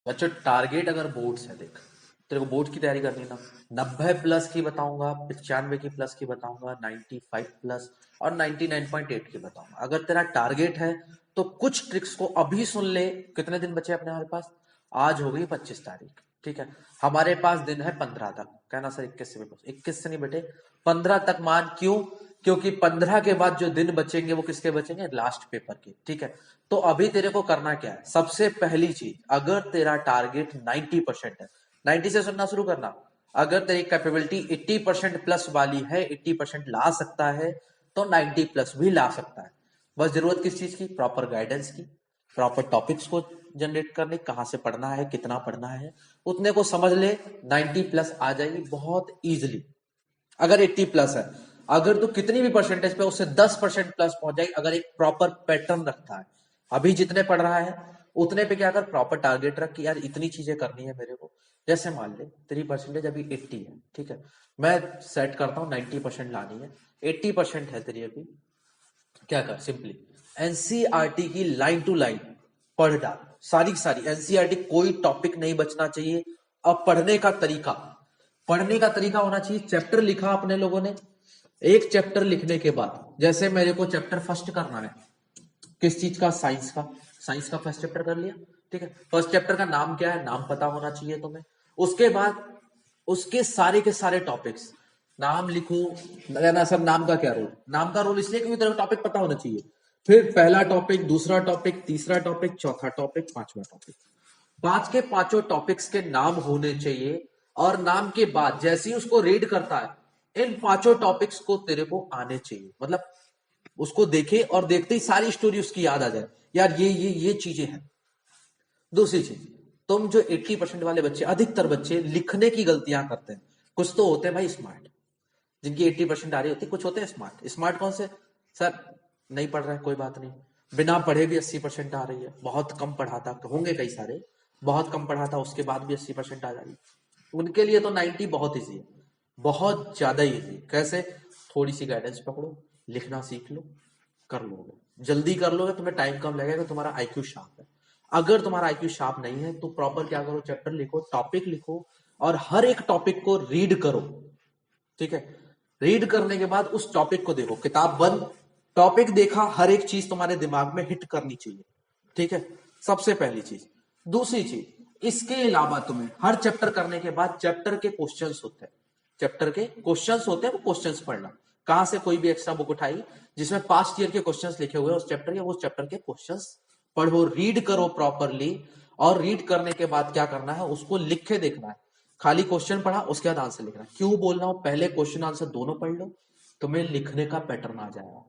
बच्चों टारगेट अगर बोर्ड से देख, तेरे को बोर्ड की तैयारी करनी है ना, 90+ की बताऊंगा, 95 की प्लस की बताऊंगा, 95 प्लस और 99.8 की बताऊंगा। अगर तेरा टारगेट है तो कुछ ट्रिक्स को अभी सुन ले। कितने दिन बचे अपने हमारे पास? आज हो गई 25 तारीख, ठीक है। हमारे पास दिन है 15 तक। कहना सर 21 से? 21 से नहीं बेटे, 15 तक मान। क्यों? क्योंकि 15 के बाद जो दिन बचेंगे वो किसके बचेंगे? लास्ट पेपर के, ठीक है। तो अभी तेरे को करना क्या है? सबसे पहली चीज, अगर तेरा टारगेट 90% है, 90 से सुनना शुरू करना। अगर तेरी कैपेबिलिटी 80% प्लस वाली है, 80% ला सकता है, तो 90 प्लस भी ला सकता है। बस जरूरत किस चीज की? प्रॉपर गाइडेंस की, प्रॉपर टॉपिक्स को जनरेट करने, कहां से पढ़ना है, कितना पढ़ना है, उतने को समझ ले। 90 प्लस आ जाएगी बहुत इजिली। अगर 80 प्लस है, अगर तू कितनी भी परसेंटेज पे उससे 10% प्लस पहुंच जाएगी, अगर एक प्रॉपर पैटर्न रखता है। अभी जितने पढ़ रहा है उतने पे क्या कर, प्रॉपर टारगेट रख कि यार इतनी चीजें करनी है मेरे को। जैसे मान ले तेरी परसेंटेज अभी 80 है, ठीक है, मैं सेट करता हूँ 90% लानी है। 80% है तेरी अभी, क्या कर, सिंपली एनसीईआरटी की लाइन टू लाइन पढ़ डाल, सारी की सारी एनसीईआरटी, कोई टॉपिक नहीं बचना चाहिए। अब पढ़ने का तरीका, पढ़ने का तरीका होना चाहिए, चैप्टर लिखा अपने लोगों ने, एक चैप्टर लिखने के बाद, जैसे मेरे को चैप्टर फर्स्ट करना है, किस चीज का? साइंस का। साइंस का फर्स्ट चैप्टर कर लिया, ठीक है। फर्स्ट चैप्टर का नाम क्या है? नाम पता होना चाहिए तुम्हें। उसके बाद उसके सारे के सारे टॉपिक्स नाम लिखो। ना सब नाम का क्या रोल? नाम का रोल इसलिए क्योंकि तेरे को टॉपिक पता होना चाहिए। फिर पहला टॉपिक, दूसरा टॉपिक, तीसरा टॉपिक, चौथा टॉपिक, पांचवा टॉपिक, पांच के पांचों टॉपिक्स के नाम होने चाहिए। और नाम के बाद जैसे ही उसको रीड करता है, इन पांचों टॉपिक्स को तेरे को आने चाहिए। मतलब उसको देखे और देखते ही सारी स्टोरी उसकी याद आ जाए, यार ये चीजें हैं। दूसरी चीज, तुम जो 80% वाले बच्चे, अधिकतर बच्चे लिखने की गलतियां करते हैं। कुछ तो होते हैं भाई स्मार्ट, जिनकी 80% आ रही होती है, कुछ होते हैं स्मार्ट। स्मार्ट कौन से? सर नहीं पढ़ रहा है, कोई बात नहीं, बिना पढ़े भी 80% आ रही है। बहुत कम पढ़ा था, होंगे कई सारे, बहुत कम पढ़ा था उसके बाद भी 80% आ जा रही है। उनके लिए तो 90 बहुत ईजी है, बहुत ज्यादा ईजी। कैसे? थोड़ी सी गाइडेंस पकड़ो, लिखना सीख लो, कर लोगे, जल्दी कर लोगे, तुम्हें टाइम कम लगेगा, तुम्हारा आईक्यू शार्प है। अगर तुम्हारा आईक्यू शार्प नहीं है तो प्रॉपर क्या करो, चैप्टर लिखो, टॉपिक लिखो, और हर एक टॉपिक को रीड करो, ठीक है। रीड करने के बाद उस टॉपिक को देखो, किताब बंद, टॉपिक देखा, हर एक चीज तुम्हारे दिमाग में हिट करनी चाहिए, ठीक है। सबसे पहली चीज। दूसरी चीज, इसके अलावा तुम्हें हर चैप्टर करने के बाद चैप्टर के क्वेश्चंस होते हैं, चैप्टर के क्वेश्चंस होते हैं, वो क्वेश्चंस पढ़ना। कहां से? कोई भी एक्स्ट्रा बुक उठाई जिसमें पास्ट ईयर के क्वेश्चंस लिखे हुए हैं उस चैप्टर के, उस चैप्टर के क्वेश्चंस पढ़ो, रीड करो प्रॉपरली। और रीड करने के बाद क्या करना है, उसको लिख के देखना है। खाली क्वेश्चन पढ़ा, उसके बाद आंसर लिखना। क्यों बोल रहा हूं? पहले क्वेश्चन आंसर दोनों पढ़ लो, तुम्हें लिखने का पैटर्न आ जाएगा,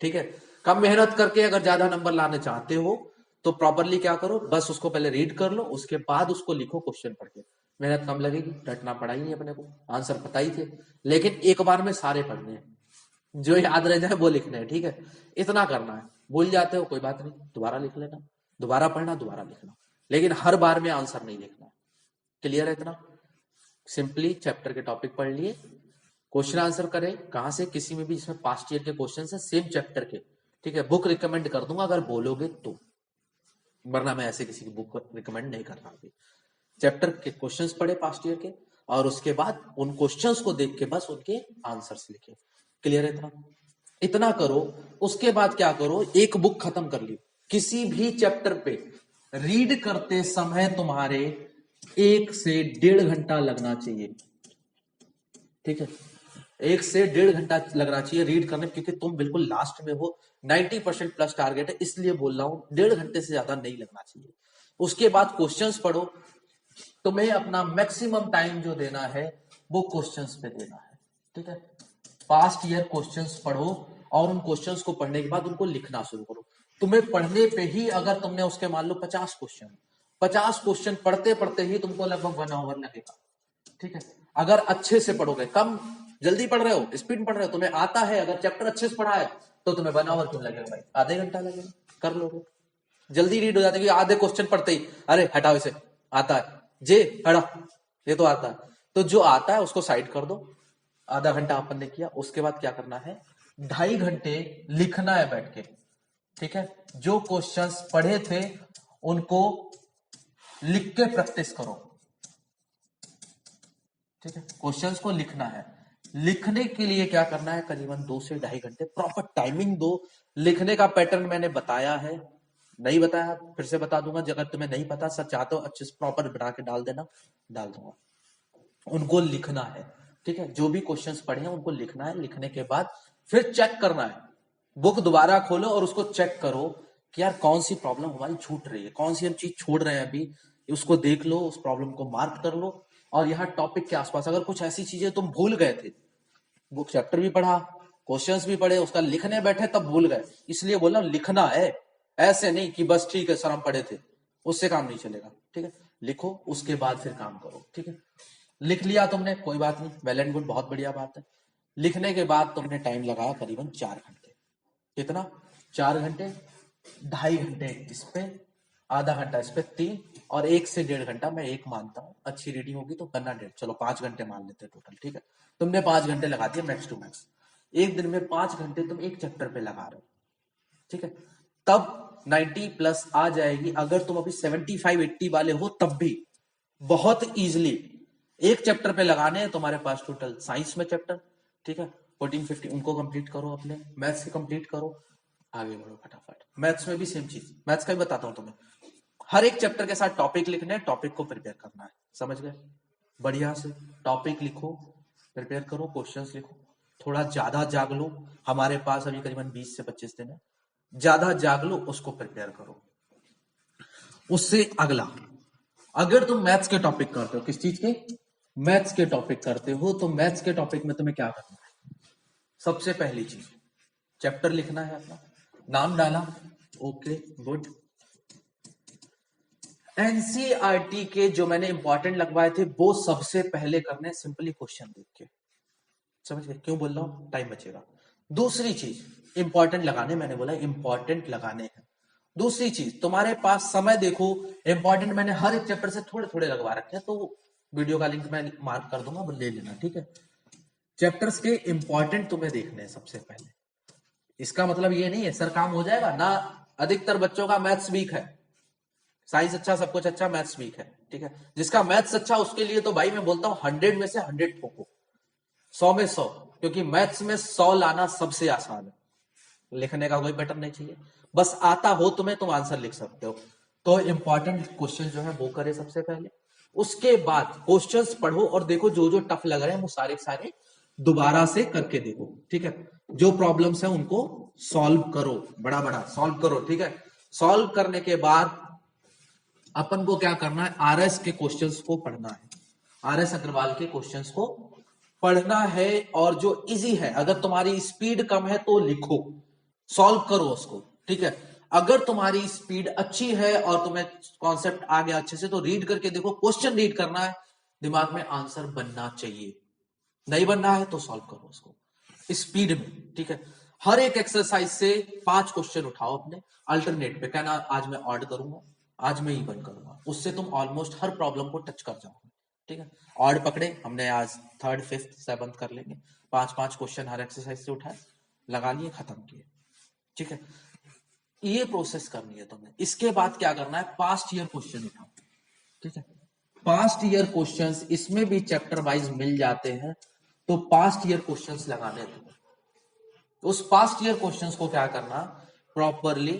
ठीक है। कम मेहनत करके अगर ज्यादा नंबर लाने चाहते हो तो प्रॉपरली क्या करो, बस उसको पहले रीड कर लो, उसके बाद उसको लिखो क्वेश्चन पढ़ के। मेहनत कम लगेगी, रटना पड़ा ही नहीं अपने को, आंसर पता ही थे। लेकिन एक बार में सारे पढ़ने हैं, जो याद रह जाए वो लिखना है, ठीक है। इतना करना है। भूल जाते हो कोई बात नहीं, दोबारा लिख लेना, दोबारा पढ़ना, दोबारा लिखना, लेकिन हर बार में आंसर नहीं लिखना। क्लियर है इतना? सिंपली चैप्टर के टॉपिक पढ़ लिए, क्वेश्चन आंसर करें कहां से? किसी में भी जिसमें पास्ट ईयर के क्वेश्चन है सेम चैप्टर के, ठीक है। बुक रिकमेंड कर दूंगा अगर बोलोगे तो, वरना मैं ऐसे किसी की बुक रिकमेंड नहीं कर रहा अभी। चैप्टर के क्वेश्चंस पढ़े पास्ट ईयर के, और उसके बाद उन क्वेश्चंस को देख के बस उनके आंसर्स लिखे। क्लियर है इतना? इतना करो। उसके बाद क्या करो, एक बुक खत्म कर ली, किसी भी चैप्टर पे रीड करते समय तुम्हारे 1 से 1.5 घंटा लगना चाहिए, ठीक है। 1 से 1.5 घंटा लगना चाहिए रीड करने में, क्योंकि तुम बिल्कुल लास्ट में हो, 90% प्लस टारगेट है, इसलिए बोल रहा हूं 1.5 घंटे से ज्यादा नहीं लगना चाहिए। उसके बाद क्वेश्चंस पढ़ो, तुम्हें अपना मैक्सिमम टाइम जो देना है वो क्वेश्चंस पे देना है, ठीक है। पास्ट ईयर क्वेश्चंस पढ़ो, और उन क्वेश्चंस को पढ़ने के बाद उनको लिखना शुरू करो। तुम्हें पढ़ने पे ही, अगर तुमने उसके मान लो 50 क्वेश्चन, 50 क्वेश्चन पढ़ते पढ़ते ही तुमको लगभग 1 आवर लगेगा, ठीक है। अगर अच्छे से पढ़ोगे, कम जल्दी पढ़ रहे हो, स्पीड पढ़ रहे हो, तुम्हें आता है, अगर चैप्टर अच्छे से पढ़ा है तो तुम्हें 1 आवर क्यों लगेगा भाई, आधे घंटा लगेगा, कर लोगे। जल्दी रीड हो जाती है, आधे क्वेश्चन पढ़ते ही अरे हटाओ इसे, आता है जे, हटा, ये तो आता है। तो जो आता है उसको साइड कर दो, आधा घंटा अपन ने किया। उसके बाद क्या करना है, 2.5 घंटे लिखना है बैठ के, ठीक है। जो क्वेश्चंस पढ़े थे उनको लिख के प्रैक्टिस करो, ठीक है। क्वेश्चंस को लिखना है, लिखने के लिए क्या करना है, करीबन 2 से 2.5 घंटे प्रॉपर टाइमिंग दो। लिखने का पैटर्न मैंने बताया है, नहीं बताया फिर से बता दूंगा, अगर तुम्हें नहीं पता सच चाहते हो अच्छे से प्रॉपर बना के डाल देना, डाल दूंगा। उनको लिखना है, ठीक है, जो भी क्वेश्चंस पढ़े हैं उनको लिखना है। लिखने के बाद फिर चेक करना है, बुक दोबारा खोलो और उसको चेक करो कि यार कौन सी प्रॉब्लम हमारी छूट रही है, कौन सी हम चीज छोड़ रहे हैं अभी, उसको देख लो, उस प्रॉब्लम को मार्क कर लो। और यहाँ टॉपिक के आसपास अगर कुछ ऐसी चीजें तुम भूल गए थे, बुक चैप्टर भी पढ़ा, क्वेश्चंस भी पढ़े, उसका लिखने बैठे तब भूल गए, इसलिए बोला लिखना है, ऐसे नहीं कि बस ठीक है सर हम पढ़े थे, उससे काम नहीं चलेगा, ठीक है। लिखो, उसके बाद फिर काम करो, ठीक है। लिख लिया तुमने, कोई बात नहीं, वेल एंड गुड, बहुत बढ़िया बात है। लिखने के बाद तुमने टाइम लगाया करीबन 4 घंटे, कितना, 4 घंटे, 2.5 घंटे इस पे, आधा घंटा इस पे, 3, और 1 से 1.5 घंटा मैं एक मानता हूँ, अच्छी रीडिंग होगी तो करना 1.5, चलो 5 घंटे मान लेते हैं टोटल, ठीक है। तुमने 5 घंटे लगा दिए मैक्स टू मैक्स, एक दिन में 5 घंटे तुम एक चैप्टर पे लगा रहे हो, ठीक है। तब 90+ आ जाएगी, अगर तुम अभी 75-80 वाले हो तब भी बहुत इजीली एक चैप्टर पे लगाने हैं तुम्हारे पास। टोटल साइंस में चैप्टर, ठीक है, 14-15 उनको कंप्लीट करो, अपने मैथ्स के कंप्लीट करो, आगे बढ़ो फटाफट। मैथ्स में भी सेम चीज, मैथ्स का भी बताता हूं तुम्हें, हर एक चैप्टर के साथ टॉपिक लिखने हैं, टॉपिक को प्रिपेयर करना है, समझ गए। बढ़िया से टॉपिक लिखो, प्रिपेयर करो, क्वेश्चंस लिखो, थोड़ा ज्यादा जाग लो, हमारे पास अभी करीबन 20 से 25 दिन है, ज्यादा जाग लो, उसको प्रिपेयर करो। उससे अगला, अगर तुम मैथ्स के टॉपिक करते हो, किस चीज के, मैथ्स के टॉपिक करते हो, तो मैथ्स के टॉपिक में तुम्हें क्या करना है, सबसे पहली चीज चैप्टर लिखना है अपना, नाम डाला, ओके गुड। एनसीईआरटी के जो मैंने इंपॉर्टेंट लगवाए थे वो सबसे पहले करने, सिंपली क्वेश्चन देख के, समझ गए क्यों बोल रहा हूं, टाइम बचेगा। दूसरी चीज इंपॉर्टेंट लगाने, मैंने बोला इंपॉर्टेंट लगाने हैं। दूसरी चीज तुम्हारे पास समय देखो, इंपॉर्टेंट मैंने हर एक चैप्टर से थोड़े थोड़े लगवा रखे हैं, तो वीडियो का लिंक मैं मार्क कर दूंगा, वो ले लेना, ठीक है। चैप्टर्स के इंपॉर्टेंट तुम्हें देखने हैं सबसे पहले। इसका मतलब ये नहीं है सर काम हो जाएगा ना, अधिकतर बच्चों का मैथ्स वीक है, साइंस अच्छा, सब कुछ अच्छा, मैथ्स वीक है, ठीक है। जिसका मैथ्स अच्छा उसके लिए तो भाई मैं बोलता हूं 100 में से 100 ठोको, 100 में 100, क्योंकि मैथ्स में 100 लाना सबसे आसान है। लिखने का कोई पैटर्न नहीं चाहिए, बस आता हो तुम्हें, तुम आंसर लिख सकते हो। तो इंपॉर्टेंट क्वेश्चन जो है वो करे सबसे पहले, उसके बाद क्वेश्चंस पढ़ो और देखो जो जो टफ लग रहे हैं वो सारे सारे दोबारा से करके देखो, ठीक है। जो प्रॉब्लम्स है उनको सॉल्व करो, बड़ा बड़ा सॉल्व करो, ठीक है। सॉल्व करने के बाद अपन को क्या करना है, आरएस के क्वेश्चंस को पढ़ना है, आरएस अग्रवाल के क्वेश्चंस को पढ़ना है। और जो इजी है, अगर तुम्हारी स्पीड कम है तो लिखो, सॉल्व करो उसको, ठीक है। अगर तुम्हारी स्पीड अच्छी है और तुम्हें कॉन्सेप्ट आ गया अच्छे से, तो रीड करके देखो, क्वेश्चन रीड करना है, दिमाग में आंसर बनना चाहिए, नहीं बनना है तो सॉल्व करो उसको स्पीड में, ठीक है। हर एक एक्सरसाइज से 5 क्वेश्चन उठाओ अपने अल्टरनेट पे, कहना आज मैं ऑड करूंगा, आज मैं इवन करूंगा, उससे तुम ऑलमोस्ट हर प्रॉब्लम को टच कर जाओगे, ठीक है। ऑड पकड़े हमने, आज 3rd 5th 7th कर लेंगे, 5-5 क्वेश्चन हर एक्सरसाइज से उठाए, लगा लिए, खत्म किए, ठीक है। ये प्रोसेस करनी है तुम्हें। इसके बाद क्या करना है, पास्ट ईयर क्वेश्चन उठाओ, ठीक है। पास्ट ईयर क्वेश्चंस इसमें भी चैप्टर वाइज मिल जाते हैं, तो पास्ट ईयर क्वेश्चंस लगाने हैं तुम्हें। तो उस पास्ट ईयर क्वेश्चंस को क्या करना, प्रॉपरली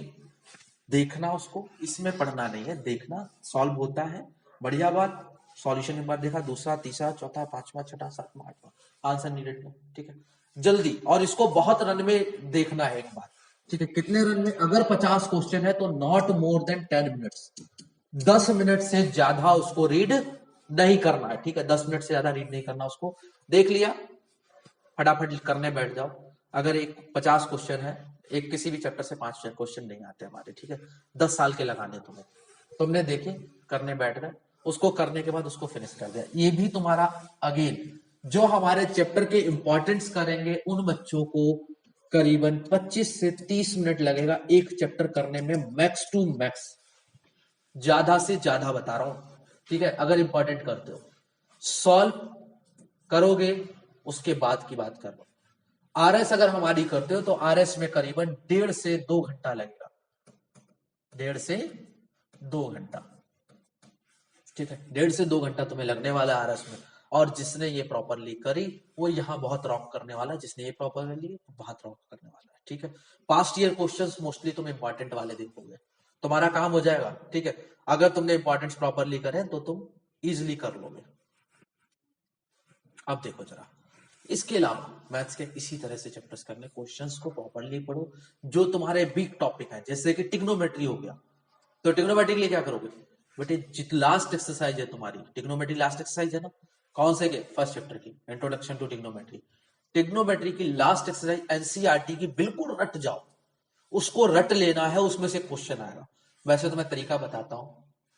देखना, उसको इसमें पढ़ना नहीं है, देखना, सॉल्व होता है, बढ़िया बात, सॉल्यूशन एक बार देखा, दूसरा, तीसरा, चौथा, पांचवा, छठा, सातवां, आठवां, आंसर नीडेड में, ठीक है। जल्दी, और इसको बहुत रन में देखना है एक बार, ठीक है। कितने रन में, अगर 50 क्वेश्चन है तो not more than 10 minutes, 10 minute से ज्यादा उसको रीड नहीं करना है, ठीक है। 10 मिनट से ज्यादा रीड नहीं करना, उसको देख लिया, फटाफट करने बैठ जाओ। अगर एक 50 क्वेश्चन है, एक किसी भी चैप्टर से 5 क्वेश्चन नहीं आते हमारे, ठीक है, 10 साल के लगाने तुम्हें, तुमने देखे, करने बैठ गए, उसको करने के बाद उसको फिनिश कर दिया। ये भी तुम्हारा अगेन, जो हमारे चैप्टर के इंपॉर्टेंट्स करेंगे उन बच्चों को करीबन 25 से 30 मिनट लगेगा एक चैप्टर करने में, मैक्स टू मैक्स, ज्यादा से ज्यादा बता रहा हूं, ठीक है। अगर इंपॉर्टेंट करते हो, सॉल्व करोगे, उसके बाद की बात कर लो। आरएस अगर हमारी करते हो तो आरएस में करीबन 1.5 से 2 घंटा लगेगा, 1.5 से 2 घंटा, ठीक है, 1.5 से 2 घंटा तुम्हें लगने वाला है आरएस में। और जिसने ये प्रॉपरली करी वो यहाँ बहुत रॉक करने वाला है, जिसने ये प्रॉपरली बहुत रॉक करने वाला है। ठीक है, पास्ट ईयर क्वेश्चंस मोस्टली तुम इंपॉर्टेंट वाले देखोगे, तुम्हारा काम हो जाएगा। ठीक है, अगर तुमने इंपॉर्टेंस प्रॉपरली करे तो तुम इजिली कर लोगे। अब देखो जरा, इसके अलावा मैथ्स के इसी तरह से चैप्टर्स करने, क्वेश्चंस को प्रॉपरली पढ़ो जो तुम्हारे वीक टॉपिक है, जैसे कि टिग्नोमेट्री हो गया। तो टिग्नोमेट्री के लिए क्या करोगे बेटे, जित लास्ट एक्सरसाइज है तुम्हारी टिग्नोमेट्री, लास्ट एक्सरसाइज है ना, कौन से के, फर्स्ट चैप्टर की इंट्रोडक्शन टू टिग्नोमेट्री। टिग्नोमेट्री की लास्ट एक्सरसाइज एनसीईआरटी की बिल्कुल रट जाओ, उसको रट लेना है, उसमें से क्वेश्चन आएगा। वैसे तो मैं तरीका बताता हूं,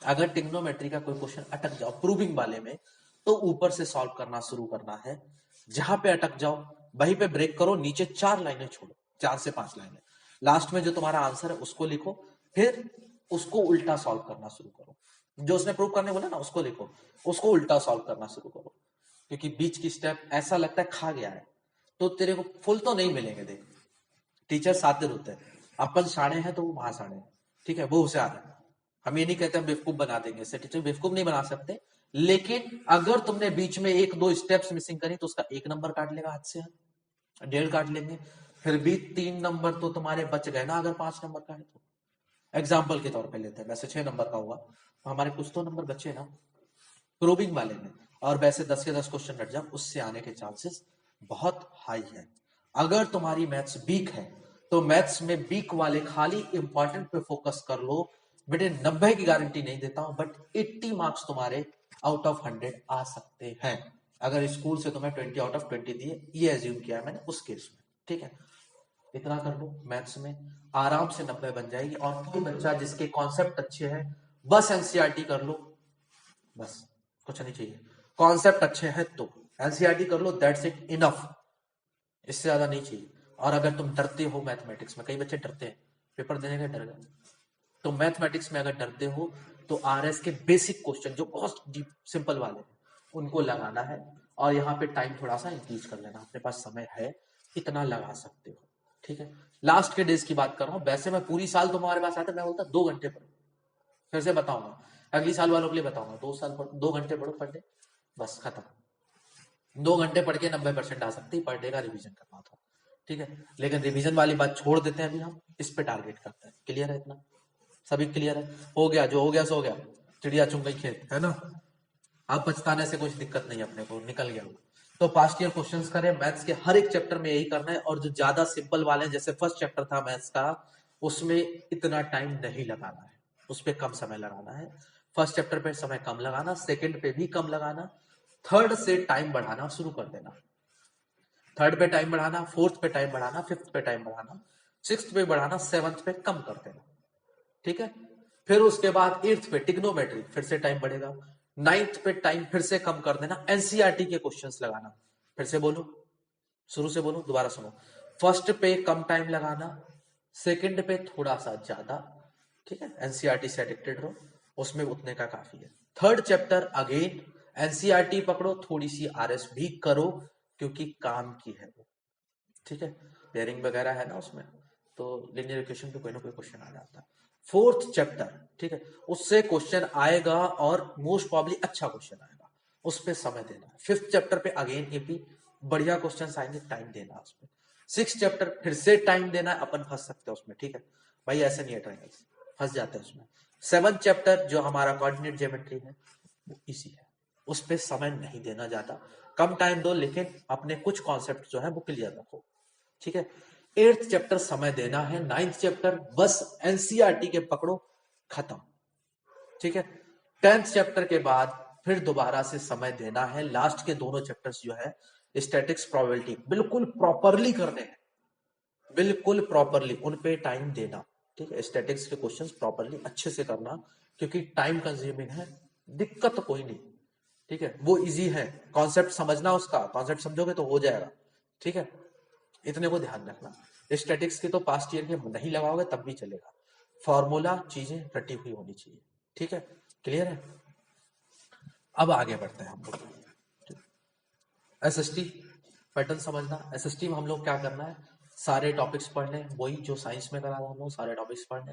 अगर टिग्नोमेट्री का कोई क्वेश्चन अटक जाओ प्रूविंग वाले में, तो ऊपर से सॉल्व करना शुरू करना है। जहां पे अटक जाओ वहीं पे ब्रेक करो, नीचे 4 लाइनें छोड़ो, 4 से 5 लाइनें, लास्ट में जो तुम्हारा आंसर है उसको लिखो, फिर उसको उल्टा सॉल्व करना शुरू करो। जो उसने प्रूव करने बोला ना उसको लिखो, उसको उल्टा सॉल्व करना शुरू करो, क्योंकि बीच की स्टेप ऐसा लगता है खा गया है, तो तेरे को फुल तो नहीं मिलेंगे। देख, टीचर सातिर होते हैं, अपन शाणे हैं तो वो महाशाणे हैं। ठीक है, वो होशियार है। हम ये नहीं कहते हम बेवकूफ बना देंगे, इससे टीचर बेवकूफ नहीं बना सकते, लेकिन अगर तुमने बीच में 1-2 स्टेप्स मिसिंग करी तो उसका 1 नंबर काट लेगा हाथ से, 1.5 काट लेंगे, फिर भी 3 नंबर तो तुम्हारे बच गए ना, अगर 5 नंबर का है तो। एग्जाम्पल के तौर पे लेते हैं, वैसे 6 नंबर का हुआ तो हमारे कुछ तो नंबर बचे ना प्रूविंग वाले में, और वैसे 10 के 10 क्वेश्चन रट जाओ, उससे आने के चांसेस बहुत हाई है। अगर तुम्हारी मैथ्स वीक है तो मैथ्स में वीक वाले खाली इंपॉर्टेंट पे फोकस कर लो। बेटे 90 की गारंटी नहीं देता हूं, बट 80 मार्क्स तुम्हारे आउट ऑफ 100 आ सकते हैं, अगर स्कूल से तुम्हें 20 आउट ऑफ 20 दिए, ये एज्यूम किया है मैंने उस केस में। ठीक है, इतना कर लो, मैथ्स में आराम से 90 बन जाएगी। और कोई बच्चा जिसके कॉन्सेप्ट अच्छे हैं, बस एनसीईआरटी कर लो, बस कुछ नहीं चाहिए, कॉन्सेप्ट अच्छे हैं तो एनसीईआरटी कर लो, दैट्स इट, इनफ, इससे ज्यादा नहीं चाहिए। और अगर तुम डरते हो मैथमेटिक्स में, कई बच्चे डरते हैं पेपर देने का, डर गए, तो मैथमेटिक्स में अगर डरते हो तो आरएस के बेसिक क्वेश्चन जो बहुत डीप सिंपल वाले हैं उनको लगाना है, और यहाँ पे टाइम थोड़ा सा इंक्रीज कर लेना, अपने पास समय है, इतना लगा सकते हो। ठीक है, लास्ट के डेज की बात कर रहा हूँ, वैसे मैं पूरी साल तुम्हारे पास आता, मैं बोलता 2 घंटे पढ़ो, फिर से बताऊंगा, अगली साल वालों के लिए बताऊंगा, 2 साल पढ़ो, 2 घंटे पढ़ो पर डे, बस खत्म। 2 घंटे पढ़ के 90% आ सकती है, पर डे का रिवीजन करना था। ठीक है, लेकिन रिवीजन वाली बात छोड़ देते हैं, अभी हम इस पे टारगेट करते हैं। क्लियर है इतना, सभी क्लियर है, हो गया जो हो गया सो हो गया, चिड़िया चुन गई खेत, है ना। अब पछताने से कुछ दिक्कत नहीं, अपने को निकल गया। तो पास्ट ईयर क्वेश्चंस करें मैथ्स के, हर एक चैप्टर में यही करना है, और जो ज्यादा सिंपल वाले हैं, जैसे फर्स्ट चैप्टर था मैथ्स का, उसमें इतना टाइम नहीं लगाना है, उस पर कम समय लगाना है। फर्स्ट चैप्टर पे समय कम लगाना, सेकंड पे भी कम लगाना, थर्ड से टाइम बढ़ाना शुरू कर देना, थर्ड पे टाइम बढ़ाना, फोर्थ पे टाइम बढ़ाना, फिफ्थ पे टाइम बढ़ाना, सिक्स्थ पे बढ़ाना, सेवंथ पे कम कर देना। ठीक है, फिर उसके बाद एट्थ पे टिग्नोमेट्री, फिर से टाइम बढ़ेगा, नाइन्थ पे टाइम फिर से कम कर देना, एनसीईआरटी के क्वेश्चंस लगाना। फिर से बोलो, शुरू से बोलो, दोबारा सुनो, फर्स्ट पे कम टाइम लगाना, सेकंड पे थोड़ा सा ज्यादा। ठीक है, एनसीईआरटी से एडिक्टेड रहो, उसमें उतने का काफी है। थर्ड चैप्टर अगेन एनसीईआरटी पकड़ो, थोड़ी सी आरएस भी करो, क्योंकि काम की है वो। ठीक है, पेयरिंग वगैरह है ना उसमें, तो लिनियर इक्वेशन पे कोई ना कोई क्वेश्चन आ जाता है। फोर्थ चैप्टर, ठीक है, उससे क्वेश्चन आएगा और मोस्ट प्रॉब्ली अच्छा क्वेश्चन आएगा, उस पर समय देना है। फिफ्थ चैप्टर पे अगेन एपी बढ़िया क्वेश्चन आएंगे, टाइम देना है उसमें। सिक्स चैप्टर फिर से टाइम देना है, अपन फंस सकते हैं उसमें। ठीक है भाई, ऐसे नहीं है, ट्रायंगल्स फंस जाते हैं उसमें। सेवंथ चैप्टर जो हमारा कोऑर्डिनेट ज्योमेट्री है वो इजी है, उस पर समय नहीं देना ज्यादा, कम टाइम दो, लेकिन अपने कुछ कॉन्सेप्ट जो है वो क्लियर रखो। ठीक है, एट्थ चैप्टर समय देना है, नाइन्थ चैप्टर बस एनसीईआरटी के पकड़ो, खत्म। ठीक है, 10th चैप्टर के बाद फिर दोबारा से समय देना है, लास्ट के दोनों चैप्टर्स जो है स्टैटिक्स प्रोबेबिलिटी बिल्कुल प्रॉपरली करने हैं, बिल्कुल प्रॉपरली उन पे टाइम देना। ठीक है, स्टैटिक्स के क्वेश्चंस प्रॉपरली अच्छे से करना, क्योंकि टाइम कंज्यूमिंग है, दिक्कत कोई नहीं। ठीक है, वो इजी है, कॉन्सेप्ट समझना, उसका कॉन्सेप्ट समझोगे तो हो जाएगा। ठीक है, इतने को ध्यान रखना। स्टैटिक्स के तो पास्ट ईयर के नहीं लगाओगे तब भी चलेगा, फॉर्मूला चीजें रटी हुई होनी चाहिए। ठीक है, क्लियर है। अब आगे बढ़ते हैं हम लोग, एसएसटी पैटर्न समझना। एसएसटी में हम लोग क्या करना है, सारे टॉपिक्स पढ़ने, वही जो साइंस में करा रहा हूँ, सारे टॉपिक्स पढ़ने।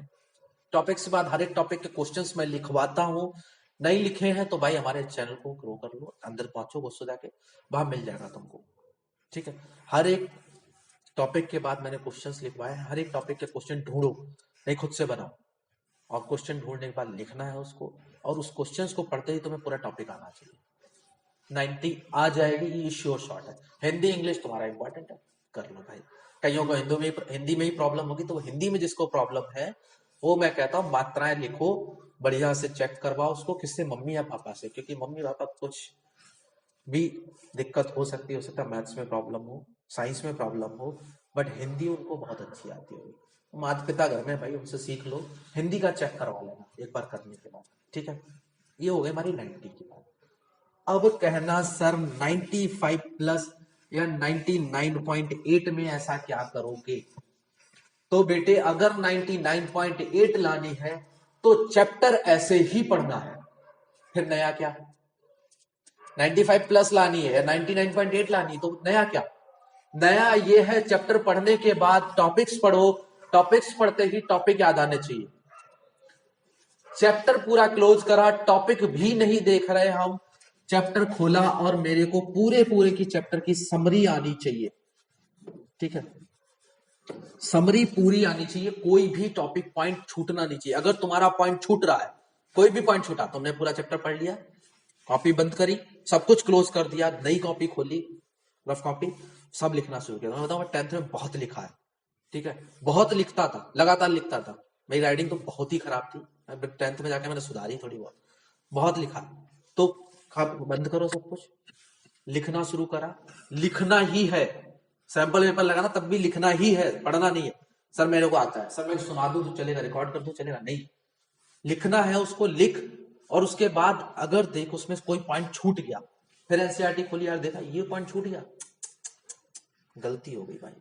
टॉपिक्स के बाद हर एक टॉपिक के क्वेश्चंस मैं लिखवाता हूँ, नहीं लिखे हैं तो भाई हमारे चैनल को ग्रो कर लो, अंदर पहुंचो गुस्सो जाके, वहां मिल जाएगा तुमको। ठीक है, हर एक टॉपिक के बाद मैंने क्वेश्चंस लिखवाए हैं, हर एक टॉपिक के क्वेश्चन ढूंढो, नहीं खुद से बनाओ, और क्वेश्चन ढूंढने के बाद लिखना है उसको, और उस क्वेश्चंस को पढ़ते ही तुम्हें पूरा टॉपिक आना चाहिए। 90 आ जाएगी, ये श्योर शॉट है। हिंदी इंग्लिश तुम्हारा इंपॉर्टेंट है, कर लो भाई। कईयों को हिंदी में ही प्रॉब्लम होगी, तो वो हिंदी में जिसको प्रॉब्लम है वो मैं कहता हूँ मात्राएं लिखो, बढ़िया से चेक करवाओ उसको, किससे, मम्मी या पापा से, क्योंकि मम्मी पापा कुछ भी दिक्कत हो सकता है मैथ्स में प्रॉब्लम हो, साइंस में प्रॉब्लम हो, बट हिंदी उनको बहुत अच्छी आती होगी। माता पिता घर में भाई उनसे सीख लो, हिंदी का चेक करवा लेना एक बार करने के बाद। ठीक है, ये हो गई हमारी 90 की बात। अब कहना सर 95 प्लस या 99.8 में ऐसा क्या करोगे? तो बेटे अगर 99.8 लानी है तो चैप्टर ऐसे ही पढ़ना है, फिर नया क्या? 95 प्लस लानी है या 99.8 लानी है तो नया क्या? नया ये है चैप्टर पढ़ने के बाद टॉपिक्स पढ़ो, टॉपिक्स पढ़ते ही टॉपिक याद आने चाहिए। चैप्टर पूरा क्लोज करा, टॉपिक भी नहीं देख रहे हम, चैप्टर खोला और मेरे को पूरे पूरे की चैप्टर की समरी आनी चाहिए। ठीक है, समरी पूरी आनी चाहिए, कोई भी टॉपिक पॉइंट छूटना नहीं चाहिए। अगर तुम्हारा पॉइंट छूट रहा है, कोई भी पॉइंट छूटा, तुमने पूरा चैप्टर पढ़ लिया, कॉपी बंद करी, सब कुछ क्लोज कर दिया, नई कॉपी खोली, रफ कॉपी, सब लिखना शुरू किया। मैं बताऊं, मैं 10th में बहुत लिखा है। ठीक है, बहुत लिखता था, लगातार लिखता था, मेरी राइटिंग तो बहुत ही खराब थी, 10th में जाके मैंने सुधारी थोड़ी बहुत, बहुत लिखा। तो बंद करो सब कुछ, लिखना शुरू करा, लिखना ही है, सैंपल पेपर लगाना तब भी लिखना ही है, पढ़ना नहीं है। सर मेरे को आता है, सर मैं सुना दूं तो चलेगा, रिकॉर्ड कर दूं चलेगा, नहीं, लिखना है उसको, लिख। और उसके बाद अगर देख उसमें कोई पॉइंट छूट गया, फिर एनसीईआरटी खोली, यार देखा ये पॉइंट छूट गया, गलती हो गई भाई।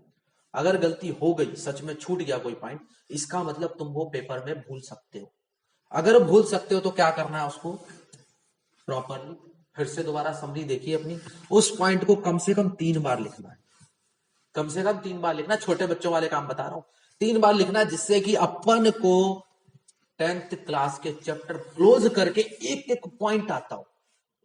अगर गलती हो गई, सच में छूट गया कोई पॉइंट, इसका मतलब तुम वो पेपर में भूल सकते हो। अगर भूल सकते हो तो क्या करना है, उसको प्रॉपरली फिर से दोबारा समरी देखिए अपनी, उस पॉइंट को कम से कम 3 बार लिखना है, कम से कम 3 बार लिखना। छोटे बच्चों वाले काम बता रहा हूं, 3 बार लिखना, जिससे कि अपन को 10th क्लास के चैप्टर क्लोज करके एक एक पॉइंट आता हो,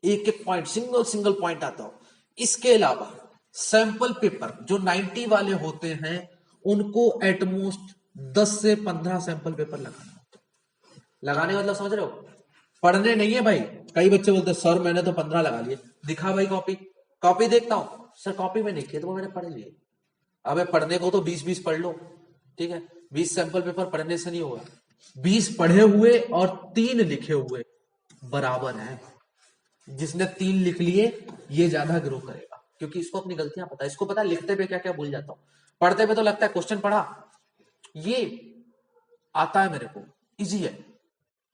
एक एक पॉइंट, सिंगल सिंगल पॉइंट आता हो। इसके अलावा सैंपल पेपर जो 90 वाले होते हैं, उनको एटमोस्ट 10 से 15 सैंपल पेपर लगाना। लगाने मतलब समझ रहे हो, पढ़ने नहीं है भाई। कई बच्चे बोलते हैं सर मैंने तो 15 लगा लिए, दिखा भाई कॉपी, कॉपी देखता हूं, सर कॉपी में नहीं किया तो वो मैंने पढ़ लिए। अबे पढ़ने को तो 20-20 पढ़ लो, ठीक है, 20 सैंपल पेपर पढ़ने से नहीं होगा, 20 पढ़े हुए और 3 लिखे हुए बराबर है। जिसने 3 लिख लिए ये ज्यादा ग्रो करेगा, क्योंकि इसको अपनी गलतियां पता है, इसको पता है लिखते पे क्या क्या भूल जाता हूं, पढ़ते पे तो लगता है क्वेश्चन पढ़ा, ये आता है मेरे को, इजी है।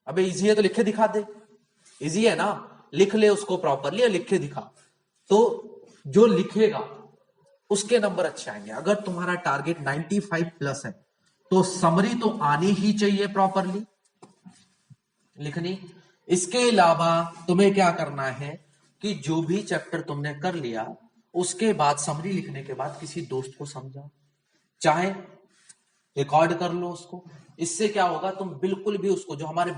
अबे इजी है तो लिख के दिखा दे, इजी है ना, लिख ले उसको प्रॉपरली और लिख के दिखा, तो जो लिखेगा उसके नंबर अच्छे आएंगे। अगर तुम्हारा टारगेट 95 प्लस है तो समरी तो आनी ही चाहिए प्रॉपरली लिखनी। इसके अलावा तुम्हें क्या करना है कि जो भी चैप्टर तुमने कर लिया, उसके बाद समरी लिखने के बाद किसी दोस्त को समझाओ, चाहे रिकॉर्ड कर लो उसको। इससे क्या होगा, तुम बिल्कुल भी उसको, जो हमारे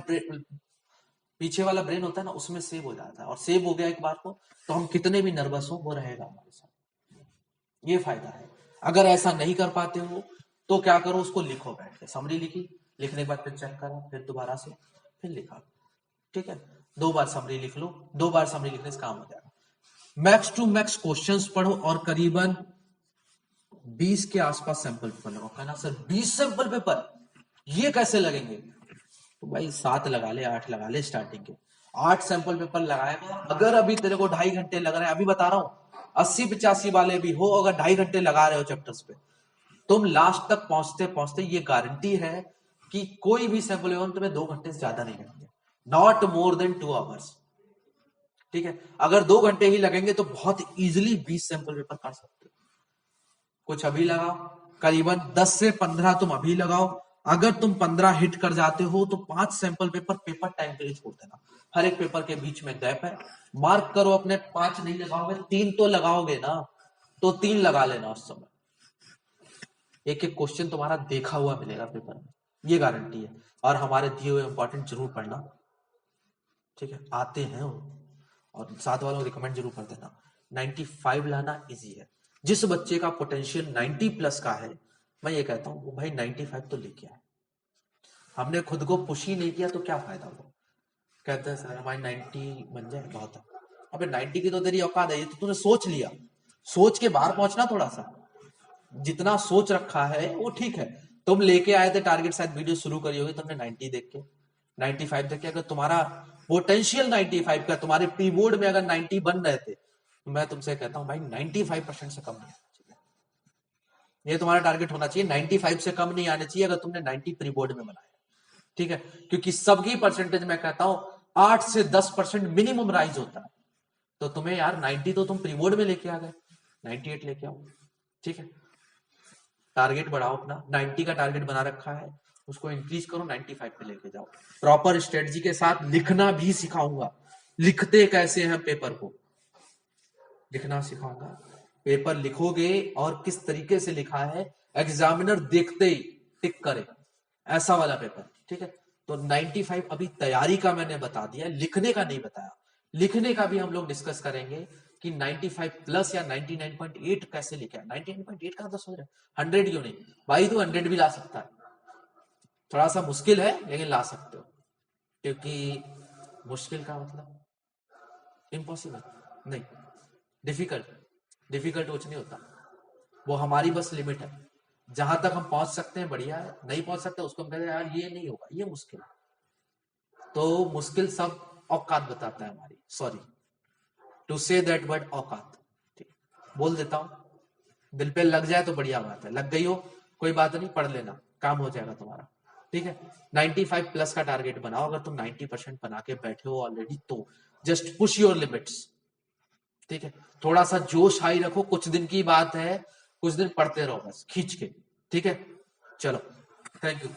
पीछे वाला ब्रेन होता है ना, उसमें सेव हो जाता है, और सेव हो गया एक बार को, तो हम कितने भी नर्वस हो वो रहेगा हमारे साथ, ये फायदा है। अगर ऐसा नहीं कर पाते हो तो क्या करो, उसको लिखो, बैठ के समरी लिखी, लिखने के बाद फिर चेक करा, फिर दोबारा से फिर लिखा। ठीक है, 2 बार समरी लिख लो, 2 बार समरी लिखने से काम हो जाएगा। मैक्स टू मैक्स क्वेश्चंस पढ़ो और करीबन 20 के आसपास सैंपल पेपर लगाओ। कहना सर 20 सैंपल पेपर ये कैसे लगेंगे? तो भाई 7 लगा ले, 8 लगा ले, स्टार्टिंग के 8 सैंपल पेपर लगाएगा। अगर अभी तेरे को 2.5 घंटे लग रहे हैं, अभी बता रहा हूं 80-85 वाले भी हो, अगर 2.5 घंटे लगा रहे हो चैप्टर्स पे, तुम लास्ट तक पहुंचते पहुंचते ये गारंटी है कि कोई भी सैंपल पेपर तुम्हें 2 घंटे से ज्यादा नहीं लगेंगे, नॉट मोर देन 2 आवर्स। ठीक है, अगर 2 घंटे ही लगेंगे तो बहुत इजीली 20 सैंपल पेपर कर सकते हो। कुछ अभी लगाओ, करीबन 10 से 15 तुम अभी लगाओ। अगर तुम 15 हिट कर जाते हो तो 5 सैंपल पेपर पेपर टाइम के लिए छोड़ देना, हर एक पेपर के बीच में गैप है, मार्क करो अपने। 5 नहीं लगाओगे, 3 तो लगाओगे ना, तो 3 लगा लेना उस समय। एक एक क्वेश्चन तुम्हारा देखा हुआ मिलेगा पेपर में, ये गारंटी है। और हमारे दिए हुए इंपॉर्टेंट जरूर पढ़ना, ठीक है, आते हैं वो। और साथ वालों को रिकमेंड जरूर कर देना। 95 लाना इजी है। जिस बच्चे का पोटेंशियल 90 प्लस का है, मैं ये कहता हूँ वो भाई 95 तो लेके आए। हमने खुद को पुश ही नहीं किया तो क्या फायदा हुआ। कहते हैं सर हमारी 90 बन जाए बहुत है। अबे 90 की तो तेरी औकात है, ये तो तूने सोच लिया। सोच के बाहर पहुंचना थोड़ा सा, जितना सोच रखा है वो ठीक है। तुम लेके आए थे टारगेट, शायद वीडियो शुरू करी होगी तुमने 90 देख के, 95 देख के। अगर तुम्हारा पोटेंशियल 95 का, तुम्हारे प्री बोर्ड में अगर 90 बन रहे थे, तो मैं तुमसे कहता हूं भाई 95% से कम नहीं आना चाहिए। ये तुम्हारा टारगेट होना चाहिए, 95 से कम नहीं आने चाहिए अगर तुमने 90 प्री बोर्ड में बनाया। ठीक है, क्योंकि सबकी परसेंटेज मैं कहता हूं 8 से 10% मिनिमम राइज होता है। तो तुम्हें यार 90 तो तुम प्री बोर्ड में लेके आ गए, 98 लेके आओ। ठीक है, टारगेट बढ़ाओ अपना। 90 का टारगेट बना रखा है, उसको इंक्रीज करो, 95 पे लेके जाओ। प्रॉपर स्ट्रेटजी के साथ लिखना भी सिखाऊंगा। लिखते कैसे हैं पेपर को, लिखना सिखाऊंगा। पेपर लिखोगे और किस तरीके से लिखा है एग्जामिनर देखते ही टिक करे, ऐसा वाला पेपर। ठीक है, तो 95 अभी तैयारी का मैंने बता दिया, लिखने का नहीं बताया। लिखने का भी हम लोग डिस्कस करेंगे कि 95 प्लस या 99.8 कैसे लिखा है। 99.8 का तो सोच रहे 100 क्यों नहीं भाई, तो 100 भी ला सकता है। थोड़ा सा मुश्किल है लेकिन ला सकते हो, क्योंकि मुश्किल का मतलब इम्पॉसिबल नहीं, डिफिकल्ट। डिफिकल्ट कुछ नहीं होता, वो हमारी बस लिमिट है। जहां तक हम पहुंच सकते हैं बढ़िया है, नहीं पहुंच सकते उसको हम कहते हैं यार ये नहीं होगा, ये मुश्किल है। तो मुश्किल सब औकात बताता है हमारी, sorry to say that word औकात। ठीक, बोल देता हूं, दिल पे लग जाए तो बढ़िया बात है, लग गई हो कोई बात नहीं, पढ़ लेना, काम हो जाएगा तुम्हारा। ठीक है, 95 प्लस का टारगेट बनाओ। अगर तुम 90% बना के बैठे हो ऑलरेडी तो जस्ट पुश योर लिमिट्स। ठीक है, थोड़ा सा जोश हाई रखो, कुछ दिन की बात है, कुछ दिन पढ़ते रहो बस खींच के। ठीक है, चलो, थैंक यू।